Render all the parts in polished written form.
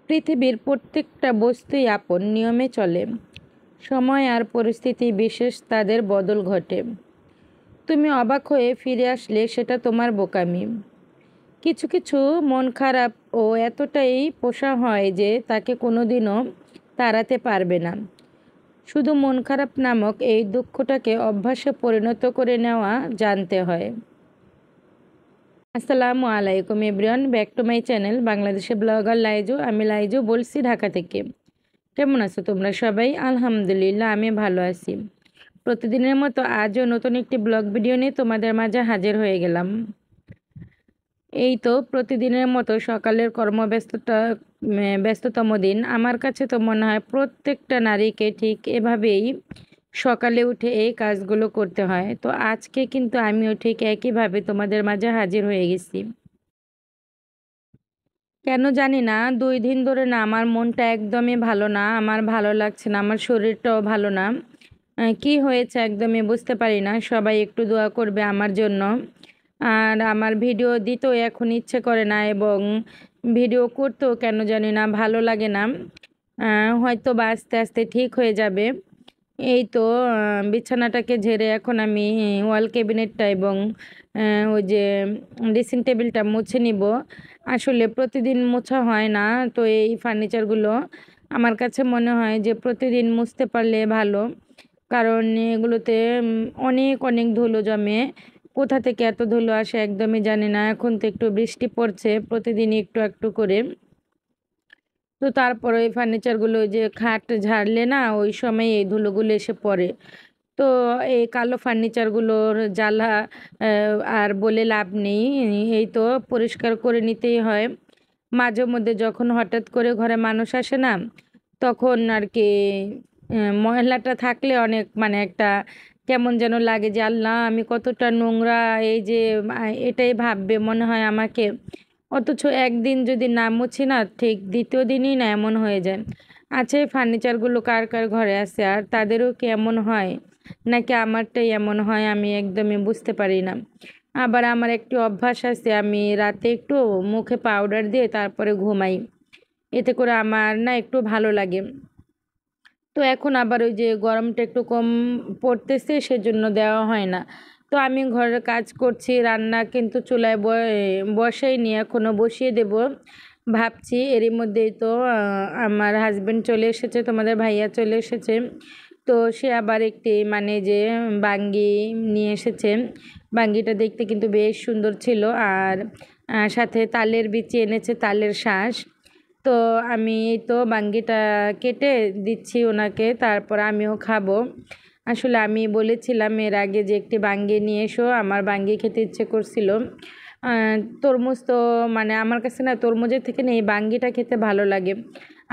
পৃথিবীর প্রত্যেকটা বস্তুই আপন নিয়মে চলে। সময় আর পরিস্থিতি বিশেষ তাদের বদল ঘটে। তুমি অবাক হয়ে ফিরে আসলে সেটা তোমার বোকামি। কিছু কিছু মন খারাপ ও এতটাই পোষা হয় যে তাকে কোনোদিনও তাড়াতে পারবে না। শুধু মন খারাপ নামক এই দুঃখটাকে অভ্যাসে পরিণত করে নেওয়া জানতে হয়। আসসালামু আলাইকুম everyone, back to my channel Bangladeshi blogger Laiju. আমি লাইজু বলছি ঢাকা থেকে। কেমন আছো তোমরা সবাই? আলহামদুলিল্লাহ, আমি ভালো আছি। প্রতিদিনের মতো আজও নতুন একটি ব্লগ ভিডিও নিয়ে তোমাদের মাঝে হাজির হয়ে গেলাম। এই তো প্রতিদিনের মতো সকালের ব্যস্ততম দিন। আমার কাছে তো মনে হয় প্রত্যেকটা নারীকে ঠিক এভাবেই সকালে উঠে এই কাজগুলো করতে হয়। তো আজকে কিন্তু আমিও ঠিক একইভাবে তোমাদের মাঝে হাজির হয়ে গেছি। কেন জানি না 2 দিন ধরে না আমার মনটা একদমই ভালো না, আমার ভালো লাগছে না, আমার শরীরটাও ভালো না। কি হয়েছে একদমই বুঝতে পারি না। সবাই একটু দোয়া করবে আমার জন্য। আর আমার ভিডিও দিতেও এখন ইচ্ছে করে না, এবং ভিডিও করতেও কেন জানি না ভালো লাগে না। হয়তো বা আস্তে আস্তে ঠিক হয়ে যাবে। এই তো বিছানাটাকে ঝেড়ে এখন আমি ওয়াল ক্যাবিনেটটা এবং ওই যে ড্রেসিং টেবিলটা মুছে নিব। আসলে প্রতিদিন মোছা হয় না, তো এই ফার্নিচারগুলো আমার কাছে মনে হয় যে প্রতিদিন মুছতে পারলে ভালো। কারণ এগুলোতে অনেক অনেক ধুলো জমে। কোথা থেকে এত ধুলো আসে একদমই জানি না। এখন তো একটু বৃষ্টি পড়ছে প্রতিদিন একটু একটু করে। তো তারপরে ওই ফার্নিচারগুলো যে খাট ঝাড়লে না ওই সময় এই ধুলোগুলো এসে পড়ে। তো এই কালো ফার্নিচারগুলোর জ্বালা আর বলে লাভ নেই। এই তো পরিষ্কার করে নিতেই হয়। মাঝে মধ্যে যখন হঠাৎ করে ঘরে মানুষ আসে না, তখন আর কি ময়লাটা থাকলে অনেক মানে একটা কেমন যেন লাগে যে আল্লাহ আমি কতটা নোংরা, এই যে এটাই ভাববে মনে হয় আমাকে। অথচ একদিন যদি না মুছি না, ঠিক দ্বিতীয় দিনই না এমন হয়ে যায়। আচ্ছা, এই ফার্নিচারগুলো কার কার ঘরে আছে আর তাদেরও কি এমন হয়, নাকি আমারটাই এমন হয়, আমি একদমই বুঝতে পারি না। আবার আমার একটি অভ্যাস আছে, আমি রাতে একটু মুখে পাউডার দিয়ে তারপরে ঘুমাই। এতে করে আমার না একটু ভালো লাগে। তো এখন আবার ওই যে গরমটা একটু কম পড়তেছে, সেজন্য দেওয়া হয় না। তো আমি ঘরের কাজ করছি, রান্না কিন্তু চুলায় বসাইনি, এখনও বসিয়ে দেব ভাবছি। এরই মধ্যেই তো আমার হাজবেন্ড চলে এসেছে, তোমাদের ভাইয়া চলে এসেছে। তো সে আবার একটি মানে যে বাঙ্গি নিয়ে এসেছে। বাঙ্গিটা দেখতে কিন্তু বেশ সুন্দর ছিল। আর সাথে তালের বিচি এনেছে, তালের শাঁস। তো আমি এই তো বাঙ্গিটা কেটে দিচ্ছি ওনাকে, তারপর আমিও খাবো। আসলে আমি বলেছিলাম এর আগে যে একটি বাঙ্গি নিয়ে এসো, আমার বাঙ্গি খেতে ইচ্ছে করছিল। তরমুজ তো মানে আমার কাছে না তরমুজের থেকে না এই বাঙ্গিটা খেতে ভালো লাগে।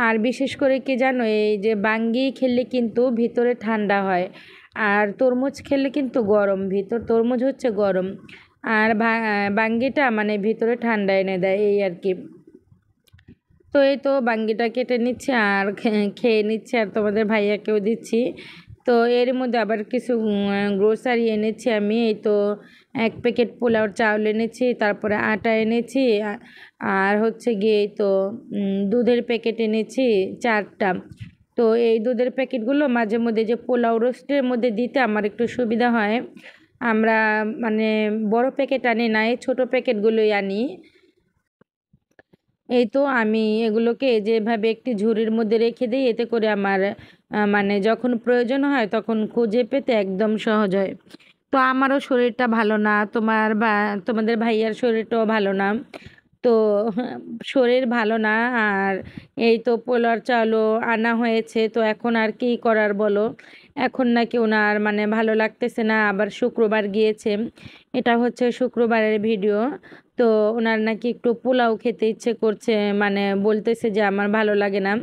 আর বিশেষ করে কি জানো, এই যে বাঙ্গি খেলে কিন্তু ভিতরে ঠান্ডা হয়, আর তরমুজ খেলে কিন্তু গরম, ভিতর তরমুজ হচ্ছে গরম, আর বাঙ্গিটা মানে ভিতরে ঠান্ডা এনে দেয়, এই আর কি। তো এই তো বাঙ্গিটা কেটে নিচ্ছি আর খেয়ে নিচ্ছি, আর তোমাদের ভাইয়াকেও দিচ্ছি। তো এর মধ্যে আবার কিছু গ্রোসারি এনেছি আমি। এই তো 1 প্যাকেট পোলাওর চাউল এনেছি, তারপরে আটা এনেছি, আর হচ্ছে গিয়ে এই তো দুধের প্যাকেট এনেছি 4টা। তো এই দুধের প্যাকেটগুলো মাঝে মধ্যে যে পোলাও রোস্টের মধ্যে দিতে আমার একটু সুবিধা হয়। আমরা মানে বড় প্যাকেট আনি না, এই ছোটো প্যাকেটগুলোই আনি। এই তো আমি এগুলোকে যেভাবে একটি ঝুড়ির মধ্যে রেখে দিই, এতে করে আমার মানে যখন প্রয়োজন হয় তখন খুঁজে পেতে একদম সহজ হয়। তো আমারও শরীরটা ভালো না, তোমাদের ভাইয়ার শরীরটাও ভালো না। তো শরীর ভালো না, আর এই তো পোলার চালও আনা হয়েছে। তো এখন আর কি করার বলো। এখন নাকি ওনার মানে ভালো লাগতেছে না, আবার শুক্রবার গিয়েছে, এটা হচ্ছে শুক্রবারের ভিডিও। তো ওনার নাকি একটু পোলাও খেতে ইচ্ছে করছে, মানে বলতেছে যে আমার ভালো লাগে না।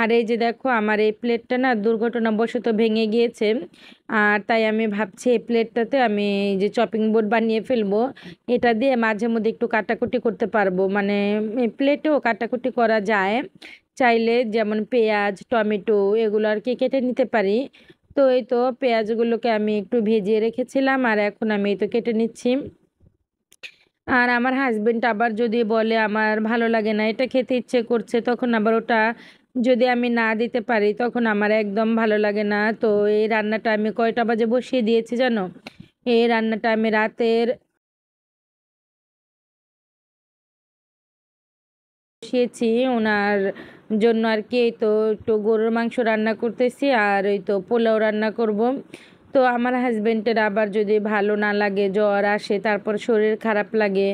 আর এই যে দেখো আমার এই প্লেটটা না দুর্ঘটনাবশত ভেঙে গিয়েছে, আর তাই আমি ভাবছি এই প্লেটটাতে আমি এই যে চপিং বোর্ড বানিয়ে ফেলবো। এটা দিয়ে মাঝে মধ্যে একটু কাটাকুটি করতে পারবো, মানে প্লেটেও কাটাকুটি করা যায় চাইলে, যেমন পেঁয়াজ টমেটো এগুলো আর কি কেটে নিতে পারি। তো এই তো পেঁয়াজগুলোকে আমি একটু ভেজিয়ে রেখেছিলাম, আর এখন আমি এই তো কেটে নিচ্ছি। আর আমার হাসবেন্ড আবার যদি বলে আমার ভালো লাগে না, এটা খেতে ইচ্ছে করছে, তখন আবার ওটা যদি আমি না দিতে পারি তখন আমার একদম ভালো লাগে না। তো এই রান্নাটা আমি কয়টা বাজে বসিয়ে দিয়েছি জানো? এই রান্নাটা আমি রাতের বসিয়েছি ওনার জন্য আর কি। এই তো একটু গরুর মাংস রান্না করতেছি আর ওই তো পোলাও রান্না করব। তো আমার হাজবেন্ডের আবার যদি ভালো না লাগে, জ্বর আসে, তারপর শরীর খারাপ লাগে,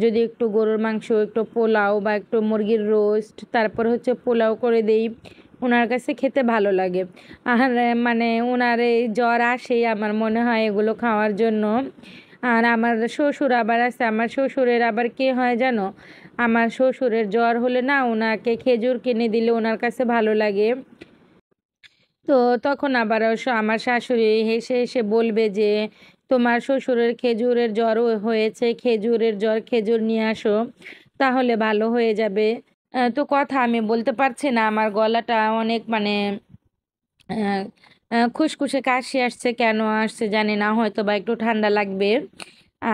যদি একটু গরুর মাংস, একটু পোলাও বা একটু মুরগির রোস্ট, তারপর হচ্ছে পোলাও করে দেই, ওনার কাছে খেতে ভালো লাগে। আর মানে ওনার এই জ্বর আসেই আমার মনে হয় এগুলো খাওয়ার জন্য। আর আমার শ্বশুর আবার আছে, আমার শ্বশুরের আবার কি হয় জানো? আমার শ্বশুরের জ্বর হলে না ওনাকে খেজুর কিনে দিলে ওনার কাছে ভালো লাগে। তো তখন আবার আমার শাশুড়ি হেসে হেসে বলবে যে তোমার শ্বশুরের খেজুরের জ্বর হয়েছে, খেজুরের জ্বর, খেজুর নিয়ে আসো, তাহলে ভালো হয়ে যাবে। তো কথা আমি বলতে পারছি না, আমার গলাটা অনেক মানে আহ, খুসখুসে কাশি আসছে, কেন আসছে জানি না, হয়তো বা একটু ঠান্ডা লাগবে।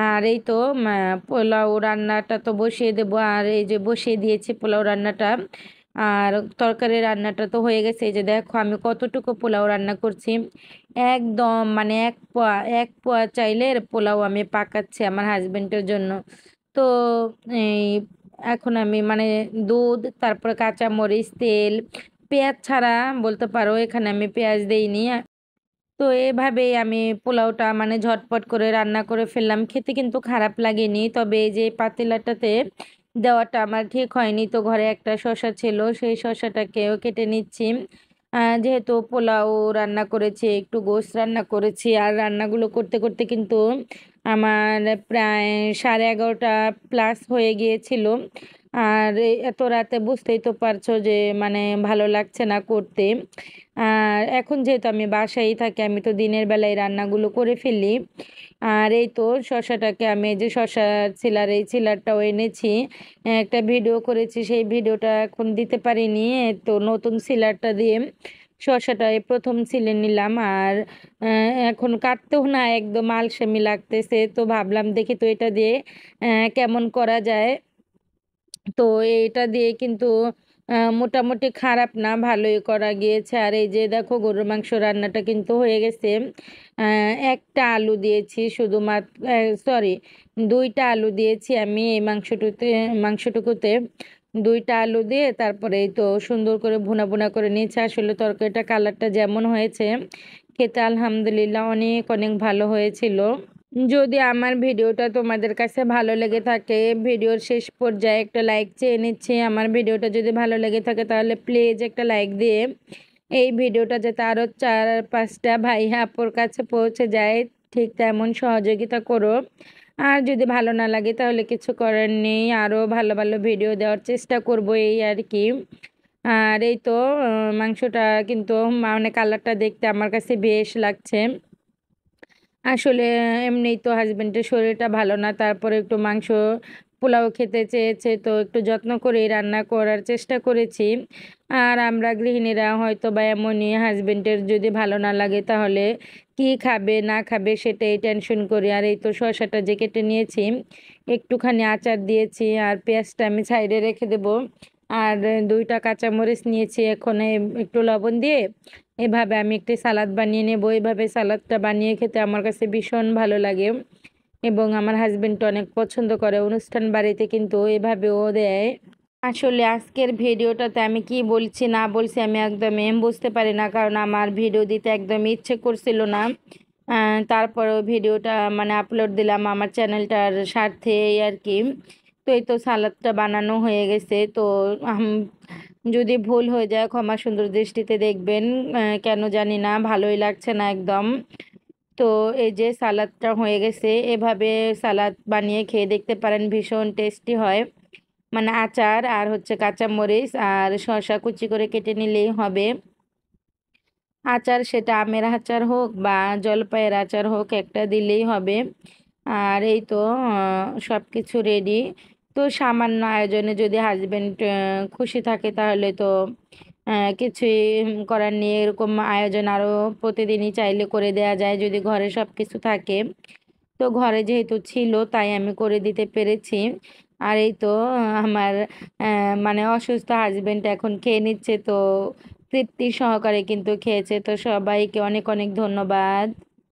আর এই তো পোলাও রান্নাটা তো বসিয়ে দেবো, আর এই যে বসিয়ে দিয়েছি পোলাও রান্নাটা। আর তরকারি রান্নাটা তো হয়ে গেছে। এই যে দেখো আমি কতটুকু পোলাও রান্না করছি, একদম মানে এক পোয়া চাইলের পোলাও আমি পাকাচ্ছি আমার হাজবেন্ডের জন্য। তো এই এখন আমি মানে দুধ, তারপরে কাঁচা মরিচ, তেল, পেঁয়াজ ছাড়া বলতে পারো, এখানে আমি পেঁয়াজ দেইনি। তো এভাবেই আমি পোলাওটা মানে ঝটপট করে রান্না করে ফেললাম, খেতে কিন্তু খারাপ লাগেনি। তবে এই যে পাতিলাটাতে দেওয়াটা আমার ঠিক হয়নি, তো ঘরে একটা শসা ছিল, সেই শসাটাকেও কেটে নিচ্ছি। যেহেতু পোলাও রান্না করেছি, একটু গোশত রান্না করেছি, আর রান্নাগুলো করতে করতে কিন্তু আমার প্রায় 11:30 প্লাস হয়ে গিয়েছিল। আর এত রাতে বুঝতেই তো পারছো যে মানে ভালো লাগছে না করতে। আর এখন যেহেতু আমি বাসায় থাকি, আমি তো দিনের বেলায় রান্নাগুলো করে ফেলি। আর এই তো শসাটাকে আমি, এই যে শসা ছিলার, এই ছিলারটাও এনেছি, একটা ভিডিও করেছি, সেই ভিডিওটা এখন দিতে পারিনি। তো নতুন সিলারটা দিয়ে শসাটা এই প্রথম ছিলে নিলাম। আর এখন কাটতেও না একদম আলসেমি লাগতেছে, তো ভাবলাম দেখি তো এটা দিয়ে কেমন করা যায়। তো এটা দিয়ে কিন্তু মোটামুটি খারাপ না, ভালোই করা গিয়েছে। আর এই যে দেখো গরুর মাংস রান্নাটা কিন্তু হয়ে গেছে। একটা আলু দিয়েছি শুধুমাত্র, সরি, দুইটা আলু দিয়েছি আমি এই মাংসটুকুতে। দুইটা আলু দিয়ে তারপরে এই তো সুন্দর করে ভুনা ভুনা করে নিয়েছি। আসলে তরকারিটা কালারটা যেমন হয়েছে, খেতে আলহামদুলিল্লাহ অনেক অনেক ভালো হয়েছিল। যদি আমার ভিডিওটা তোমাদের কাছে ভালো লেগে থাকে, ভিডিওর শেষ পর্যায়ে একটা লাইক চেয়ে নিচ্ছি। আমার ভিডিওটা যদি ভালো লেগে থাকে তাহলে প্লিজ একটা লাইক দিয়ে এই ভিডিওটা যাতে আরও 4-5টা ভাই আপুর কাছে পৌঁছে যায়, ঠিক তেমন সহযোগিতা করো। আর যদি ভালো না লাগে তাহলে কিছু করার নেই, আরও ভালো ভালো ভিডিও দেওয়ার চেষ্টা করব, এই আর কি। আর এই তো মাংসটা কিন্তু মানে কালারটা দেখতে আমার কাছে বেশ লাগছে। আসলে এমনিই তো হাজবেন্ডের শরীরটা ভালো না, তারপরে একটু মাংস পোলাও খেতে চেয়েছে, তো একটু যত্ন করে রান্না করার চেষ্টা করেছি। আর আমরা গৃহিণীরা হয়তো বা এমনই, হাজবেন্ডের যদি ভালো না লাগে তাহলে কি খাবে না খাবে সেটাই টেনশন করি। আর এই তো শসাটা যে কেটে নিয়েছি, একটুখানি আচার দিয়েছি, আর পেঁয়াজটা আমি সাইডে রেখে দেব। আর দুইটা কাঁচামরিচ নিয়েছি, এখন একটু লবণ দিয়ে এভাবে আমি একটি সালাদ বানিয়ে নেব। এভাবে সালাদটা বানিয়ে খেতে আমার কাছে ভীষণ ভালো লাগে, এবং আমার হাজবেন্ড অনেক পছন্দ করে, অনুষ্ঠান বাড়িতে কিন্তু এভাবেও দেয়। আসলে আজকের ভিডিওটাতে আমি কি বলছি না বলছি আমি একদমই বুঝতে পারি না, কারণ আমার ভিডিও দিতে একদম ইচ্ছে করছিল না। তারপরেও ভিডিওটা মানে আপলোড দিলাম আমার চ্যানেলটার স্বার্থে, এই আর কি। তো এই তো সালাদটা বানানো হয়ে গেছে। তো যদি ভুল হয়ে যায় ক্ষমা সুন্দর দৃষ্টিতে দেখবেন, কেন জানি না ভালোই লাগছে না একদম। তো এই যে সালাদটা হয়ে গেছে, এভাবে সালাদ বানিয়ে খেয়ে দেখতে পারেন, ভীষণ টেস্টি হয়। মানে আচার আর হচ্ছে কাঁচামরিচ আর শসা কুচি করে কেটে নিলেই হবে। আচার সেটা আমের আচার হোক বা জলপাইয়ের আচার হোক, একটা দিলেই হবে। আর এই তো সব কিছু রেডি। তো সামান্য আয়োজনে যদি হাজবেন্ড খুশি থাকে তাহলে তো কিছুই করার নেই, এরকম আয়োজন আরও প্রতিদিনই চাইলে করে দেয়া যায় যদি ঘরে সব কিছু থাকে। তো ঘরে যেহেতু ছিল তাই আমি করে দিতে পেরেছি। আর এই তো আমার মানে অসুস্থ হাজবেন্ড এখন খেয়ে নিচ্ছে, তো তৃপ্তি সহকারে কিন্তু খেয়েছে। তো সবাইকে অনেক অনেক ধন্যবাদ।